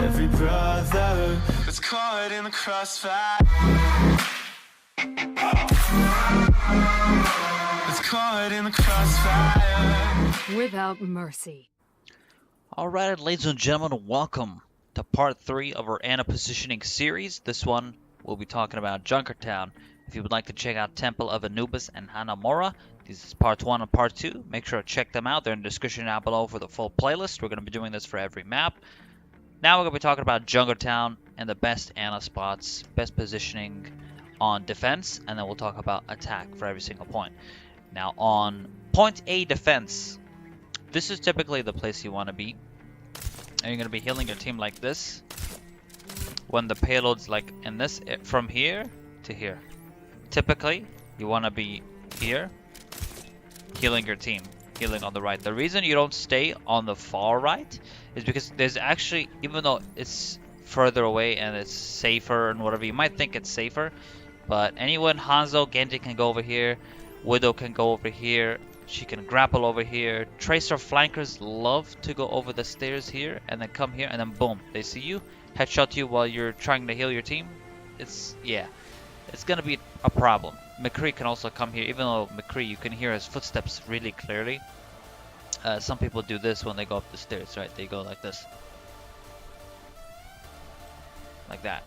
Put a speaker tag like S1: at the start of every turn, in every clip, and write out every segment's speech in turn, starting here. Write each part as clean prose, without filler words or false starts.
S1: every brother that's caught in the crossfire. That's caught in the crossfire.
S2: Without mercy.
S3: Alright, ladies and gentlemen, welcome to part 3 of our Ana positioning series. This one, we'll be talking about Junkertown. If you would like to check out Temple of Anubis and Hanamura, this is part 1 and part 2. Make sure to check them out. They're in the description down below for the full playlist. We're going to be doing this for every map. Now we're going to be talking about Junkertown and the best Ana spots, best positioning on defense, and then we'll talk about attack for every single point. Now on point A defense, this is typically the place you want to be. And you're going to be healing your team like this. When the payload's like in this, from here to here. Typically, you want to be here, healing your team, healing on the right. The reason you don't stay on the far right is because there's actually, even though it's further away and it's safer and whatever, you might think it's safer, but anyone, Hanzo, Genji can go over here, Widow can go over here, she can grapple over here. Tracer flankers love to go over the stairs here and then come here and then boom, they see you, headshot you while you're trying to heal your team. It's gonna be a problem. McCree can also come here, even though McCree, you can hear his footsteps really clearly. Some people do this when they go up the stairs, right? They go like this. Like that.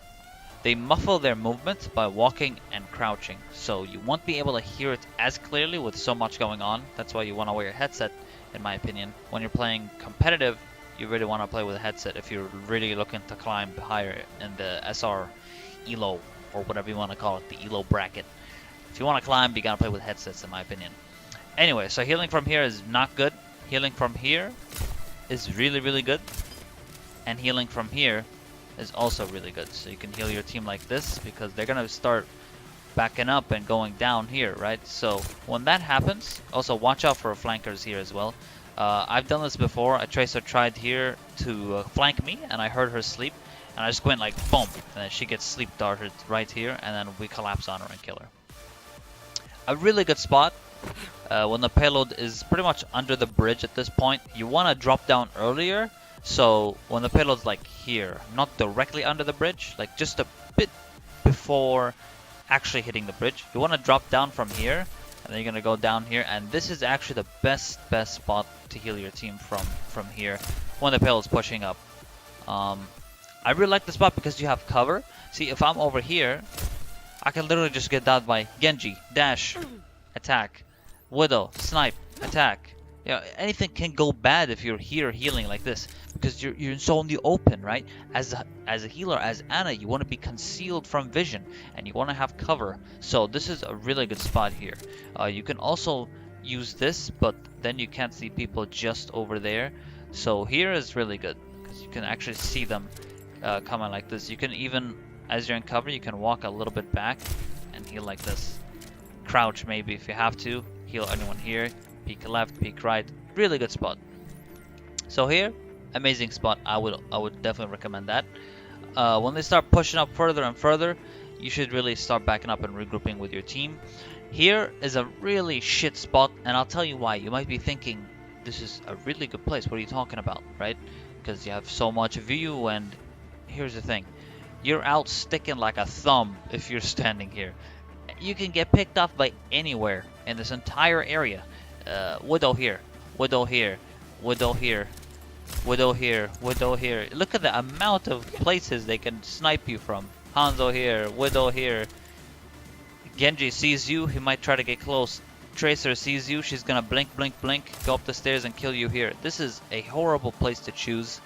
S3: They muffle their movements by walking and crouching, so you won't be able to hear it as clearly with so much going on. That's why you want to wear a headset, in my opinion. When you're playing competitive, you really want to play with a headset if you're really looking to climb higher in the SR ELO, or whatever you want to call it, the ELO bracket. If you want to climb, you gotta play with headsets, in my opinion. Anyway, so healing from here is not good. Healing from here is really, really good. And healing from here is also really good. So you can heal your team like this, because they're gonna start backing up and going down here, right? So when that happens, also watch out for flankers here as well. I've done this before. A Tracer tried here to flank me, and I heard her sleep. And I just went like boom, and then she gets sleep darted right here, and then we collapse on her and kill her. A really good spot when the payload is pretty much under the bridge at this point. You want to drop down earlier, so when the payload's like here, not directly under the bridge, like just a bit before actually hitting the bridge, you want to drop down from here, and then you're gonna go down here, and this is actually the best spot to heal your team from here when the payload's pushing up. I really like the spot because you have cover. See, if I'm over here, I can literally just get downed by Genji, dash, attack, Widow, snipe, attack. You know, anything can go bad if you're here healing like this, because you're so in the open, right? As a healer, as Ana, you want to be concealed from vision, and you want to have cover. So this is a really good spot here. You can also use this, but then you can't see people just over there. So here is really good, because you can actually see them coming like this. You can even, as you're in cover, you can walk a little bit back and heal like this. Crouch maybe if you have to. Heal anyone here. Peek left, peek right. Really good spot. So here, amazing spot. I would definitely recommend that. When they start pushing up further and further, you should really start backing up and regrouping with your team. Here is a really shit spot, and I'll tell you why. You might be thinking, this is a really good place. What are you talking about, right? Because you have so much view, and here's the thing. You're out sticking like a thumb if you're standing here. You can get picked off by anywhere in this entire area. Widow here, Widow here, Widow here, Widow here, Widow here. Look at the amount of places they can snipe you from. Hanzo here, Widow here. Genji sees you, he might try to get close. Tracer sees you, she's gonna blink, blink, blink, go up the stairs and kill you here. This is a horrible place to choose,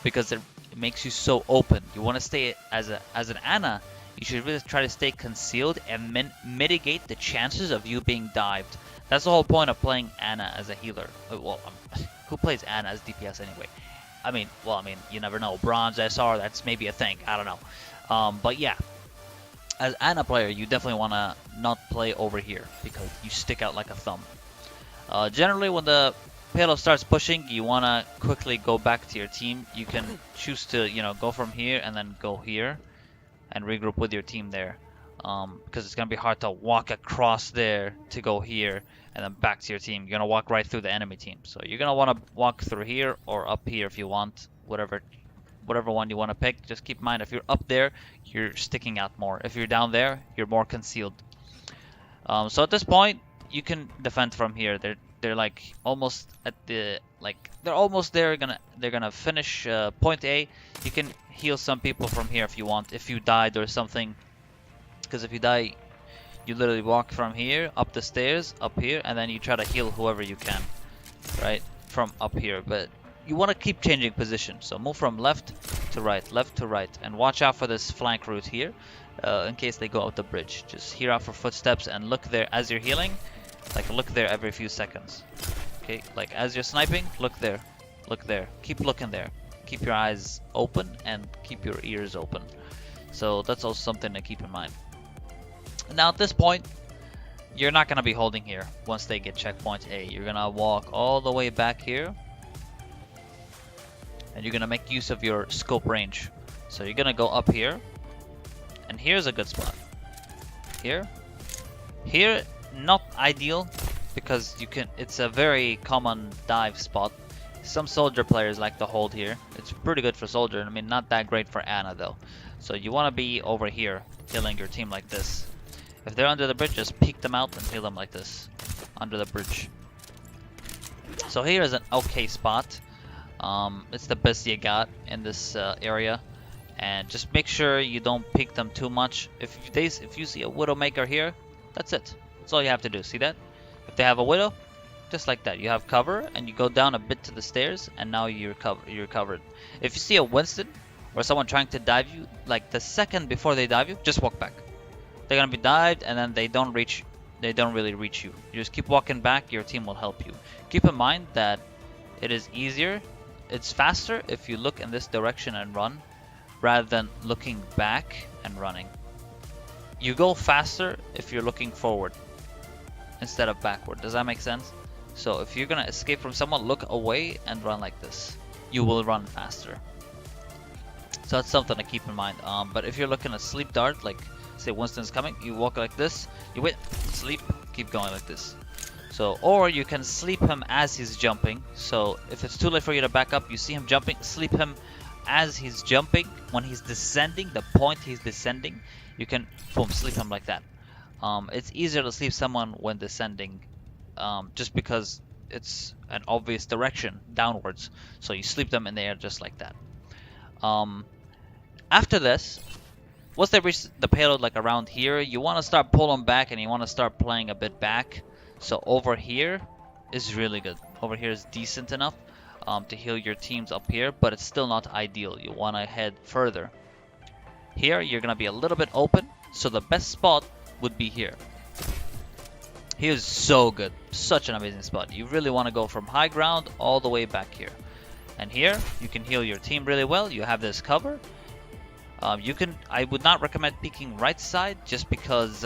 S3: because it makes you so open. You want to stay as an Ana. You should really try to stay concealed and mitigate the chances of you being dived. That's the whole point of playing Ana as a healer. Well, who plays Ana as DPS anyway? I mean, you never know. Bronze SR, that's maybe a thing. I don't know. But yeah, as Ana player, you definitely want to not play over here because you stick out like a thumb. Generally, when the payload starts pushing, you want to quickly go back to your team. You can choose to, go from here and then go here and regroup with your team there. Because it's going to be hard to walk across there to go here and then back to your team. You're going to walk right through the enemy team. So you're going to want to walk through here or up here if you want. whatever one you want to pick. Just keep in mind, if you're up there, you're sticking out more. If you're down there, you're more concealed. So at this point, you can defend from here. They're like almost at the they're almost there. They're gonna finish point A. You can heal some people from here if you want. If you died or something, because if you die, you literally walk from here up the stairs up here, and then you try to heal whoever you can, right, from up here. But you want to keep changing position. So move from left to right, and watch out for this flank route here. In case they go out the bridge, just hear out for footsteps and look there as you're healing. Like look there every few seconds. Okay, like as you're sniping, look there, keep looking there, keep your eyes open and keep your ears open. So that's also something to keep in mind. Now at this point, you're not gonna be holding here. Once they get checkpoint A, you're gonna walk all the way back here, and you're gonna make use of your scope range. So you're gonna go up here, and here's a good spot. Here, not ideal because it's a very common dive spot. Some soldier players like to hold here. It's pretty good for soldier. I mean, not that great for Ana though. So you want to be over here, healing your team like this. If they're under the bridge, just peek them out and heal them like this, under the bridge. So here is an okay spot. It's the best you got in this area. And just make sure you don't peek them too much. If you see a Widowmaker here, that's it. That's all you have to do. See that? If they have a Widow, just like that, you have cover, and you go down a bit to the stairs, and now you're covered. If you see a Winston or someone trying to dive you, like the second before they dive you, just walk back. They're gonna be dived, and then they don't really reach you. You just keep walking back. Your team will help you. Keep in mind that it is easier, it's faster if you look in this direction and run, rather than looking back and running. You go faster if you're looking forward instead of backward. Does that make sense? So if you're gonna escape from someone, look away and run like this. You will run faster. So that's something to keep in mind. But if you're looking at sleep dart, like say Winston's coming, you walk like this, you wait, sleep, keep going like this. So, or you can sleep him as he's jumping. So if it's too late for you to back up, you see him jumping, sleep him as he's jumping. When he's descending, the point he's descending, you can boom, sleep him like that. It's easier to sleep someone when descending, just because it's an obvious direction downwards. So you sleep them in the air just like that. After this, once they reach the payload like around here, you want to start pulling back, and you want to start playing a bit back. So over here is really good. Over here is decent enough to heal your teams up here, but it's still not ideal. You want to head further. Here you're going to be a little bit open, so the best spot would be here. Here's so good, such an amazing spot. You really want to go from high ground all the way back here. And here you can heal your team really well. You have this cover. I would not recommend peeking right side, just because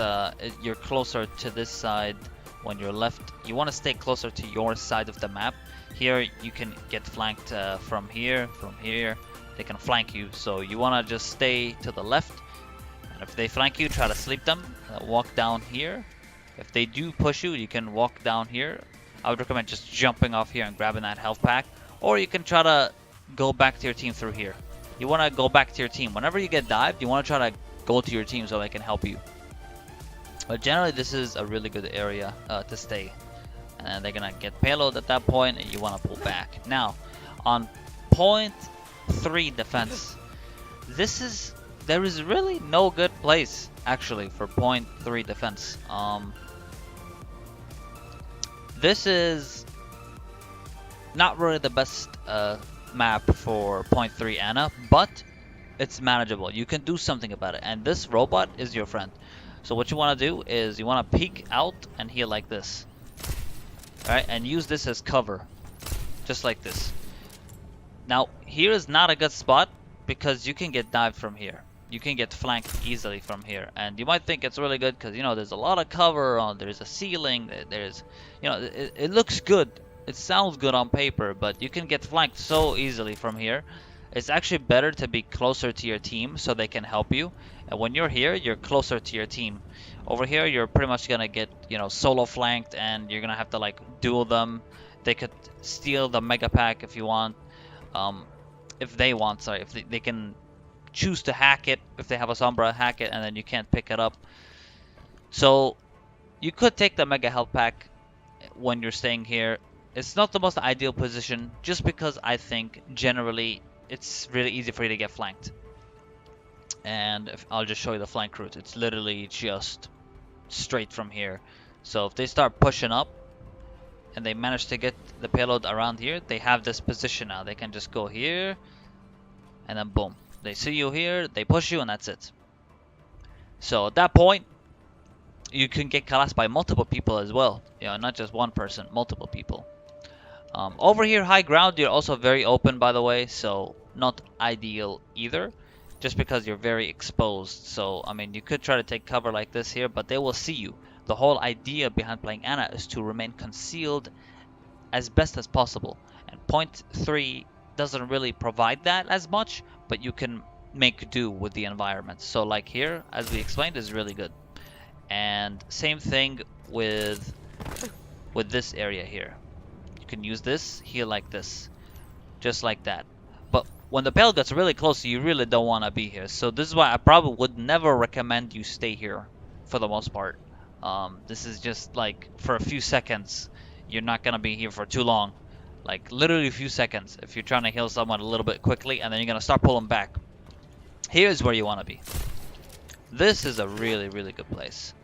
S3: you're closer to this side when you're left. You want to stay closer to your side of the map. Here you can get flanked from here. They can flank you, so you want to just stay to the left. And if they flank you, try to sleep them. Walk down here. If they do push you, you can walk down here. I would recommend just jumping off here and grabbing that health pack. Or you can try to go back to your team through here. You want to go back to your team. Whenever you get dived, you want to try to go to your team so they can help you. But generally, this is a really good area to stay. And they're going to get payload at that point, and you want to pull back. Now, on point 3 defense, there is really no good place, actually, for point 3 defense. This is not really the best map for point 3 Ana, but it's manageable. You can do something about it, and this robot is your friend. So what you want to do is you want to peek out and heal like this. Alright, and use this as cover, just like this. Now, here is not a good spot because you can get dived from here. You can get flanked easily from here, and you might think it's really good because, you know, there's a lot of cover, there's a ceiling, there's, you know, it looks good. It sounds good on paper, but you can get flanked so easily from here. It's actually better to be closer to your team so they can help you. And when you're here, you're closer to your team. Over here, you're pretty much gonna get, you know, solo flanked, and you're gonna have to like duel them. They could steal the mega pack if you want. if they want, sorry, if they can choose to hack it, if they have a Sombra, hack it, and then you can't pick it up. So you could take the Mega Health Pack when you're staying here. It's not the most ideal position, just because I think generally it's really easy for you to get flanked. And I'll just show you the flank route. It's literally just straight from here. So if they start pushing up and they manage to get the payload around here, they have this position now. They can just go here and then boom. They see you here, they push you, and that's it. So at that point, you can get harassed by multiple people as well. You know, not just one person, multiple people. Over here, high ground, you're also very open, by the way, so not ideal either, just because you're very exposed. So, I mean, you could try to take cover like this here, but they will see you. The whole idea behind playing Ana is to remain concealed as best as possible. And point 3 doesn't really provide that as much, but you can make do with the environment. So like here, as we explained, is really good. And same thing with this area here. You can use this, heal like this, just like that. But when the payload gets really close, you really don't want to be here. So this is why I probably would never recommend you stay here for the most part. This is just like for a few seconds. You're not gonna be here for too long. Like literally a few seconds if you're trying to heal someone a little bit quickly, and then you're gonna start pulling back. Here's where you want to be. This is a really, really good place.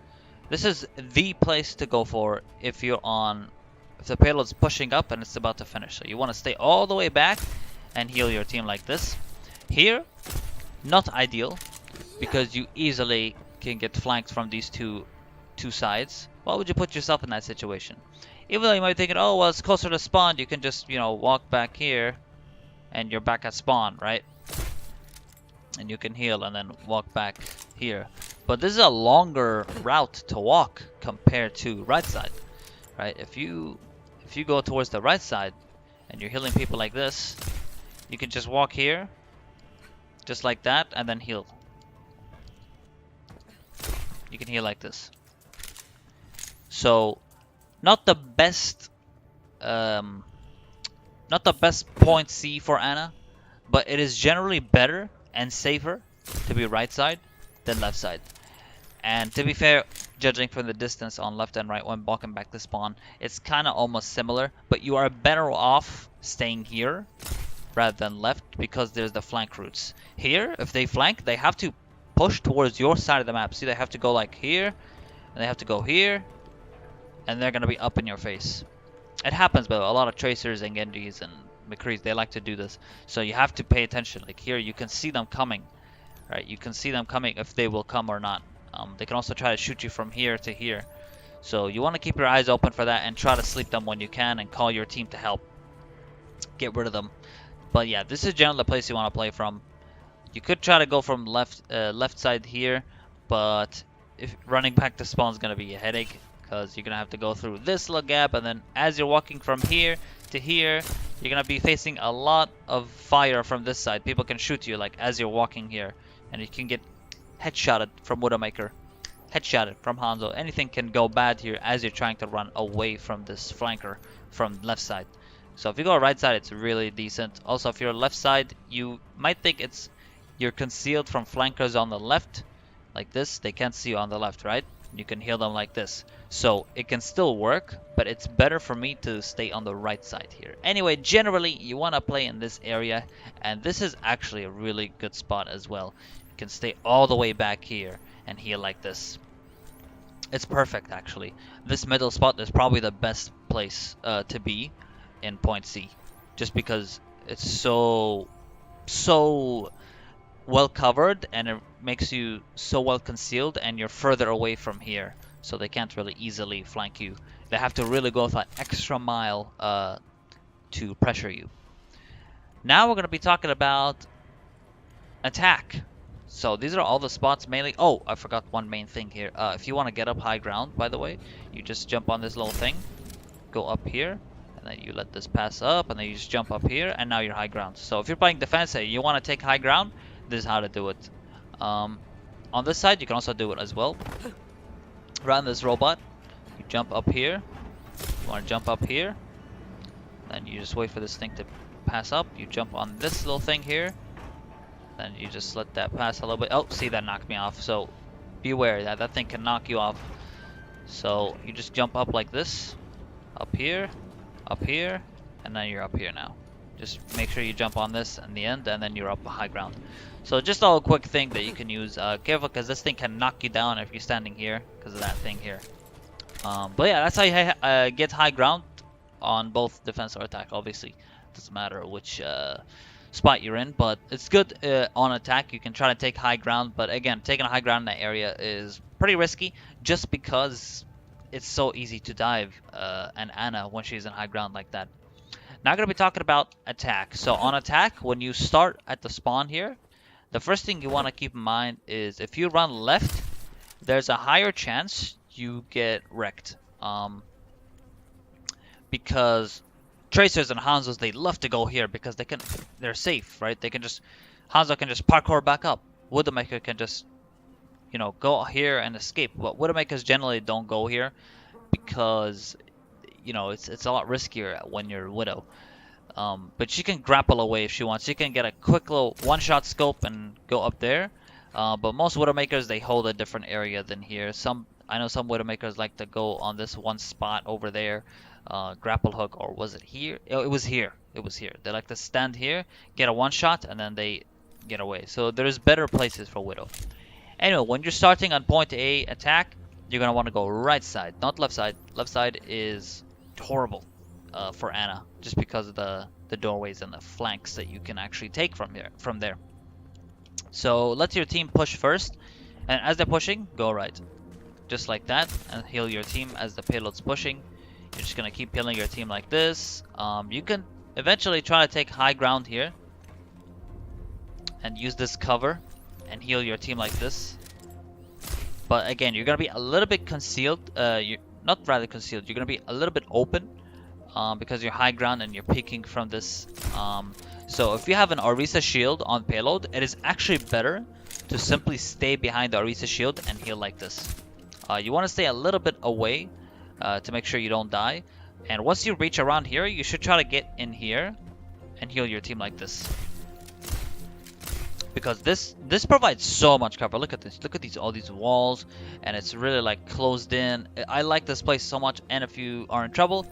S3: This is the place to go for if you're on, if the payload's pushing up and it's about to finish. So you want to stay all the way back and heal your team like this. Here, not ideal, because you easily can get flanked from these two sides. Why would you put yourself in that situation? Even though you might be thinking, oh, well, it's closer to spawn, you can just, you know, walk back here and you're back at spawn, right? And you can heal and then walk back here. But this is a longer route to walk compared to right side, right? If you go towards the right side and you're healing people like this, you can just walk here, just like that, and then heal. You can heal like this. So, not the best point C for Ana, but it is generally better and safer to be right side than left side. And to be fair, judging from the distance on left and right when walking back to spawn, it's kind of almost similar, but you are better off staying here rather than left, because there's the flank routes. Here, if they flank, they have to push towards your side of the map. See, they have to go like here, and they have to go here, and they're going to be up in your face. It happens, but a lot of tracers and Genjis and McCrees, they like to do this. So you have to pay attention. Like here, you can see them coming, right? You can see them coming if they will come or not. They can also try to shoot you from here to here. So you want to keep your eyes open for that and try to sleep them when you can and call your team to help get rid of them. But yeah, this is generally the place you want to play from. You could try to go from left side here, but if running back to spawn is going to be a headache, because you're going to have to go through this little gap, and then as you're walking from here to here, you're going to be facing a lot of fire from this side. People can shoot you like as you're walking here, and you can get headshotted from Widowmaker, headshotted from Hanzo. Anything can go bad here as you're trying to run away from this flanker from left side. So if you go right side, it's really decent. Also, if you're left side, you might think you're concealed from flankers on the left, like this. They can't see you on the left, right? You can heal them like this. So it can still work, but it's better for me to stay on the right side here. Anyway, generally, you want to play in this area, and this is actually a really good spot as well. You can stay all the way back here and heal like this. It's perfect, actually. This middle spot is probably the best place to be in point C, just because it's so well covered, and it makes you so well concealed, and you're further away from here, so they can't really easily flank you. They have to really go that extra mile to pressure you. Now we're going to be talking about attack. So these are all the spots mainly. Oh, I forgot one main thing here. If you want to get up high ground, by the way, you just jump on this little thing, go up here, and then you let this pass up, and then you just jump up here, and now you're high ground. So if you're playing defense and you want to take high ground, this is how to do it. On this side, you can also do it as well. Around this robot, you jump up here. You want to jump up here, then you just wait for this thing to pass up, you jump on this little thing here. Then you just let that pass a little bit. Oh, see, that knocked me off. So beware that that thing can knock you off. So you just jump up like this, up here, and then you're up here now. Just make sure you jump on this in the end, and then you're up high ground. So just a quick thing that you can use. Careful, because this thing can knock you down if you're standing here because of that thing here. But yeah, that's how you get high ground on both defense or attack. Obviously, doesn't matter which spot you're in, but it's good on attack. You can try to take high ground, but again, taking a high ground in that area is pretty risky, just because it's so easy to dive an Ana when she's in high ground like that. Now I'm going to be talking about attack. So on attack, when you start at the spawn here, the first thing you want to keep in mind is if you run left, there's a higher chance you get wrecked. Because Tracers and Hanzos, they love to go here because they're safe, right? Hanzo can just parkour back up. Widowmaker can just, you know, go here and escape. But Widowmakers generally don't go here because, you know, it's a lot riskier when you're Widow. But she can grapple away if she wants. She can get a quick little one-shot scope and go up there. But most Widowmakers, they hold a different area than here. I know some Widowmakers like to go on this one spot over there. Grapple hook, or was it here? It was here. It was here. They like to stand here, get a one shot, and then they get away. So there's better places for Widow. Anyway, when you're starting on point A attack, you're gonna want to go right side, not left side. Left side is horrible for Ana, just because of the doorways and the flanks that you can actually take from there. So let your team push first, and as they're pushing, go right, just like that, and heal your team as the payload's pushing. You're just gonna keep healing your team like this. You can eventually try to take high ground here and use this cover and heal your team like this. But again, you're gonna be a little bit concealed. You're not rather concealed. You're gonna be a little bit open because you're high ground and you're peeking from this. So if you have an Orisa shield on payload, it is actually better to simply stay behind the Orisa shield and heal like this. You want to stay a little bit away to make sure you don't die. And once you reach around here, you should try to get in here and heal your team like this. Because this provides so much cover. Look at this. Look at all these walls, and it's really like closed in. I like this place so much. And if you are in trouble,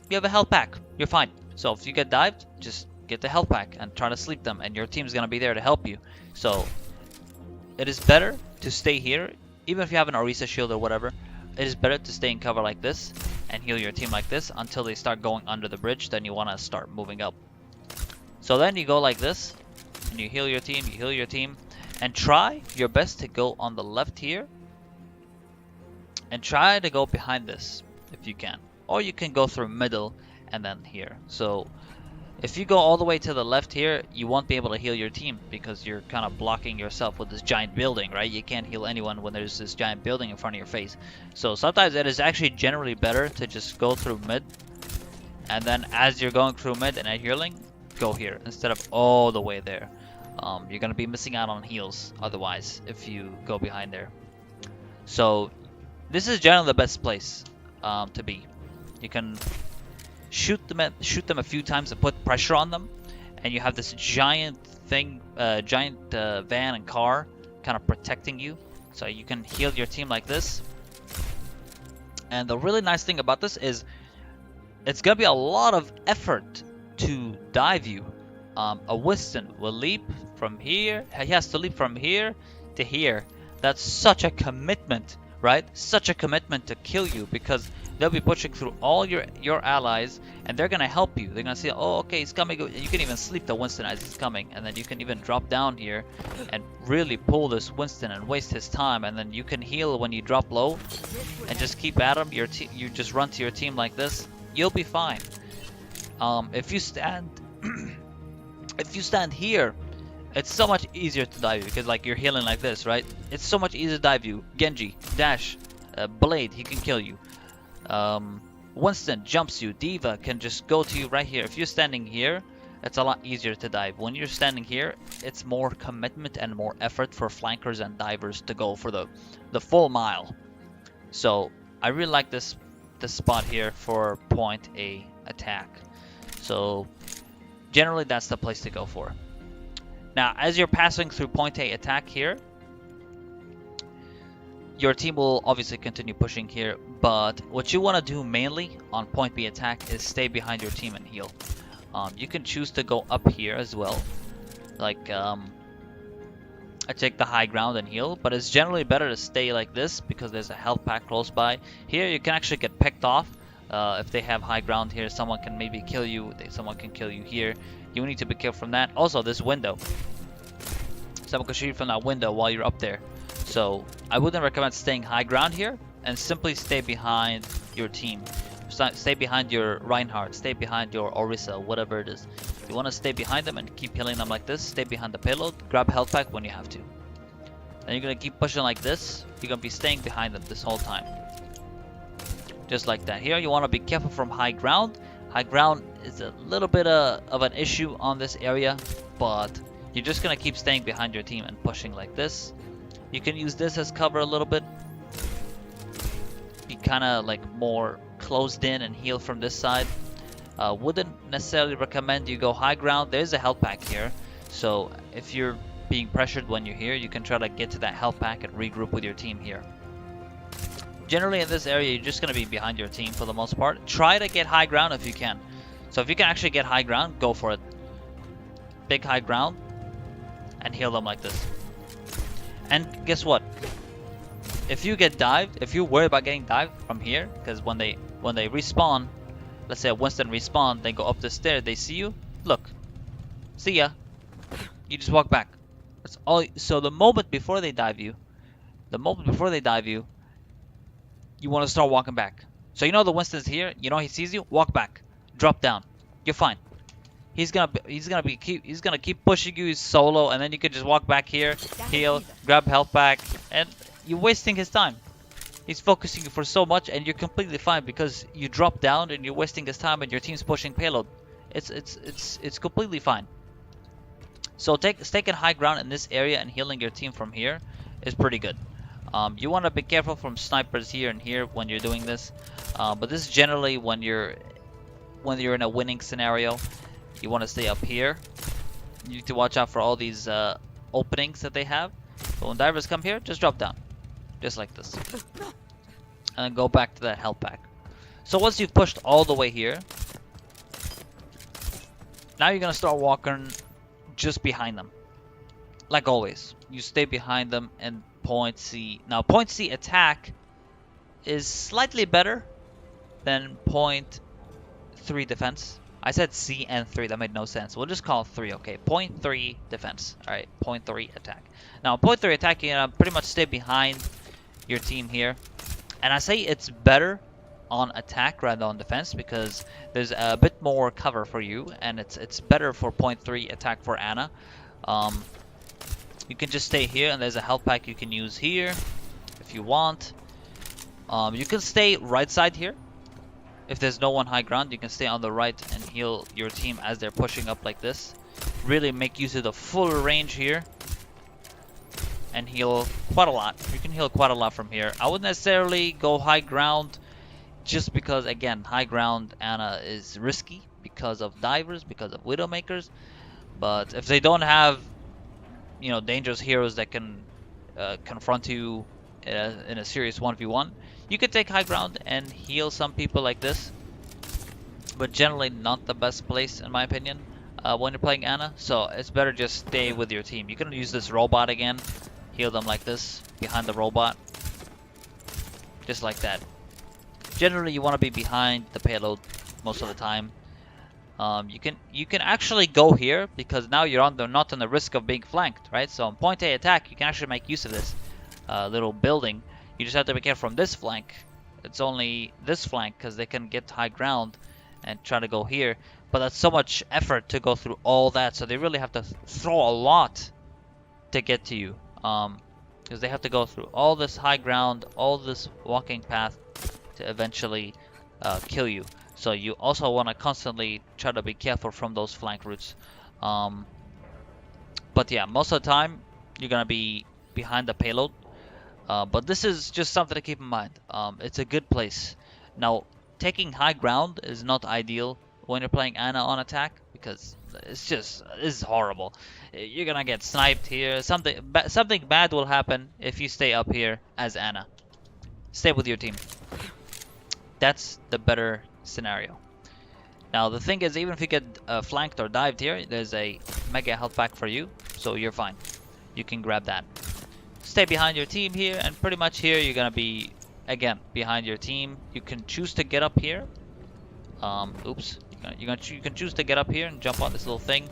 S3: you have a health pack. You're fine. So if you get dived, just get the health pack and try to sleep them, and your team's gonna be there to help you. So it is better to stay here, even if you have an Orisa shield or whatever. It is better to stay in cover like this and heal your team like this until they start going under the bridge. Then you want to start moving up. So then you go like this and you heal your team, and try your best to go on the left here and try to go behind this if you can, or you can go through middle and then here. So if you go all the way to the left here, you won't be able to heal your team because you're kind of blocking yourself with this giant building, right? You can't heal anyone when there's this giant building in front of your face. So sometimes it is actually generally better to just go through mid, and then as you're going through mid and healing, go here instead of all the way there. You're going to be missing out on heals otherwise if you go behind there. So this is generally the best place to be. You can shoot them a few times and put pressure on them, and you have this giant thing, van and car kind of protecting you, so you can heal your team like this. And the really nice thing about this is it's gonna be a lot of effort to dive you. A Winston will leap from here. He has to leap from here to here. That's such a commitment, right? Such a commitment to kill you, because they'll be pushing through all your allies, and they're gonna help you. They're gonna say, oh, okay, he's coming. You can even sleep the Winston as he's coming, and then you can even drop down here and really pull this Winston and waste his time, and then you can heal when you drop low and just keep at him. You just run to your team like this. You'll be fine. If you stand here, it's so much easier to dive you because like you're healing like this, right? It's so much easier to dive you. Genji, dash, Blade, he can kill you. Winston jumps you. Diva can just go to you right here. If you're standing here, it's a lot easier to dive. When you're standing here, it's more commitment and more effort for flankers and divers to go for the full mile. So I really like this spot here for point A attack. So Generally, that's the place to go for. Now, as you're passing through point A attack here, your team will obviously continue pushing here, but what you want to do mainly on point B attack is stay behind your team and heal. You can choose to go up here as well, like I take the high ground and heal, but it's generally better to stay like this because there's a health pack close by. Here you can actually get picked off. If they have high ground here, someone can maybe kill you, someone can kill you here. You need to be careful from that. Also, this window, someone can shoot you from that window while you're up there. So I wouldn't recommend staying high ground here, and simply stay behind your team. Stay behind your Reinhardt, stay behind your Orisa, whatever it is. You want to stay behind them and keep healing them like this. Stay behind the payload, grab health pack when you have to. Then you're going to keep pushing like this. You're going to be staying behind them this whole time. Just like that. Here you want to be careful from high ground. High ground is a little bit of an issue on this area, but you're just going to keep staying behind your team and pushing like this. You can use this as cover a little bit. Be kind of like more closed in and heal from this side. Wouldn't necessarily recommend you go high ground. There's a health pack here, so if you're being pressured when you're here, you can try to get to that health pack and regroup with your team here. Generally in this area, you're just going to be behind your team for the most part. Try to get high ground if you can. So if you can actually get high ground, go for it. Big high ground and heal them like this. And guess what? If you get dived, if you worry about getting dived from here, because when they respawn, let's say Winston respawn, they go up the stairs, they see you, look, see ya, you just walk back. That's all. So the moment before they dive you, you want to start walking back. So you know the Winston's here, you know he sees you, walk back, drop down, you're fine. He's gonna keep pushing you. He's solo, and then you can just walk back here, heal, grab health back, and you're wasting his time. He's focusing you for so much, and you're completely fine because you drop down and you're wasting his time, and your team's pushing payload. It's completely fine. So taking high ground in this area and healing your team from here is pretty good. You want to be careful from snipers here and here when you're doing this, but this is generally when you're in a winning scenario. You want to stay up here. You need to watch out for all these openings that they have. But when divers come here, just drop down. Just like this. And then go back to that health pack. So once you've pushed all the way here, now you're going to start walking just behind them. Like always. You stay behind them and point C. Now point C attack is slightly better than point 3 defense. I said C and 3, that made no sense. We'll just call it 3, okay? Point 3 defense. Alright, point 3 attack. Now, point 3 attack, you know, pretty much stay behind your team here. And I say it's better on attack rather than on defense because there's a bit more cover for you, and it's better for point 3 attack for Ana. You can just stay here, and there's a health pack you can use here if you want. You can stay right side here. If there's no one high ground, you can stay on the right and heal your team as they're pushing up like this. Really make use of the full range here and heal quite a lot. You can heal quite a lot from here. I wouldn't necessarily go high ground just because, again, high ground Ana is risky because of divers, because of widowmakers. But if they don't have, you know, dangerous heroes that can confront you in a serious 1v1, you could take high ground and heal some people like this, but generally not the best place in my opinion when you're playing Ana. So it's better just stay with your team. You can use this robot again, heal them like this behind the robot, just like that. Generally you want to be behind the payload most of the time. You can actually go here because now you're not on the risk of being flanked, right? So on point A attack, you can actually make use of this little building. You just have to be careful from this flank. It's only this flank because they can get high ground and try to go here. But that's so much effort to go through all that. So they really have to throw a lot to get to you. Because they have to go through all this high ground, all this walking path to eventually kill you. So you also want to constantly try to be careful from those flank routes. But yeah, most of the time you're going to be behind the payload. But this is just something to keep in mind. It's a good place. Now, taking high ground is not ideal when you're playing Ana on attack because this is horrible. You're gonna get sniped here. Something bad will happen if you stay up here as Ana. Stay with your team. That's the better scenario. Now the thing is, even if you get flanked or dived here, there's a mega health pack for you, so you're fine. You can grab that. Stay behind your team here, and pretty much here you're gonna be again behind your team. You can choose to get up here. Oops. You can choose to get up here and jump on this little thing,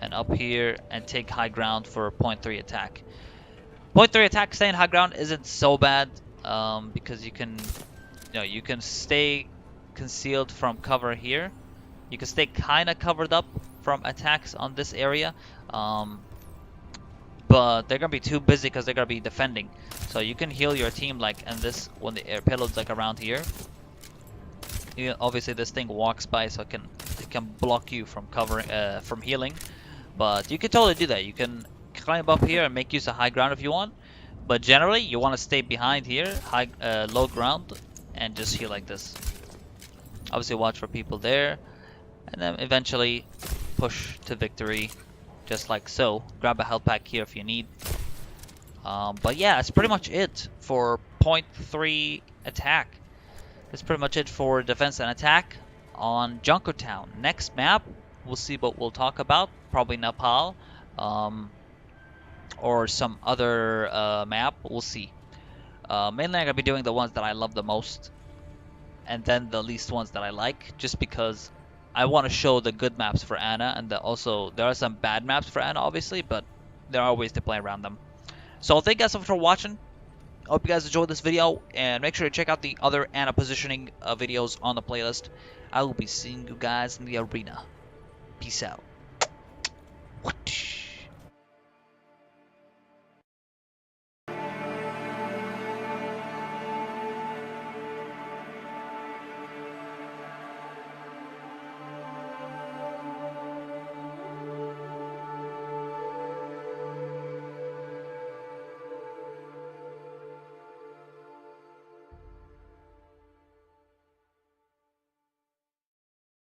S3: and up here and take high ground for point 3 attack. Point 3 attack staying high ground isn't so bad because you can stay concealed from cover here. You can stay kind of covered up from attacks on this area, but they're gonna be too busy because they're gonna be defending. So you can heal your team like and this when the air payload's like around here. Obviously this thing walks by, so it can block you from covering from healing, but you can totally do that. You can climb up here and make use of high ground if you want, but generally you want to stay behind here, low ground, and just heal like this. Obviously watch for people there, and then eventually push to victory, just like so. Grab a health pack here if you need. But yeah, that's pretty much it for point 3 attack. That's pretty much it for defense and attack on Junkertown. Next map, we'll see what we'll talk about. Probably Nepal, or some other map. We'll see. Mainly I'm gonna be doing the ones that I love the most, and then the least ones that I like, just because I want to show the good maps for Ana, and also there are some bad maps for Ana, obviously, but there are ways to play around them. So thank you guys so much for watching. Hope you guys enjoyed this video, and make sure to check out the other Ana positioning videos on the playlist. I will be seeing you guys in the arena. Peace out.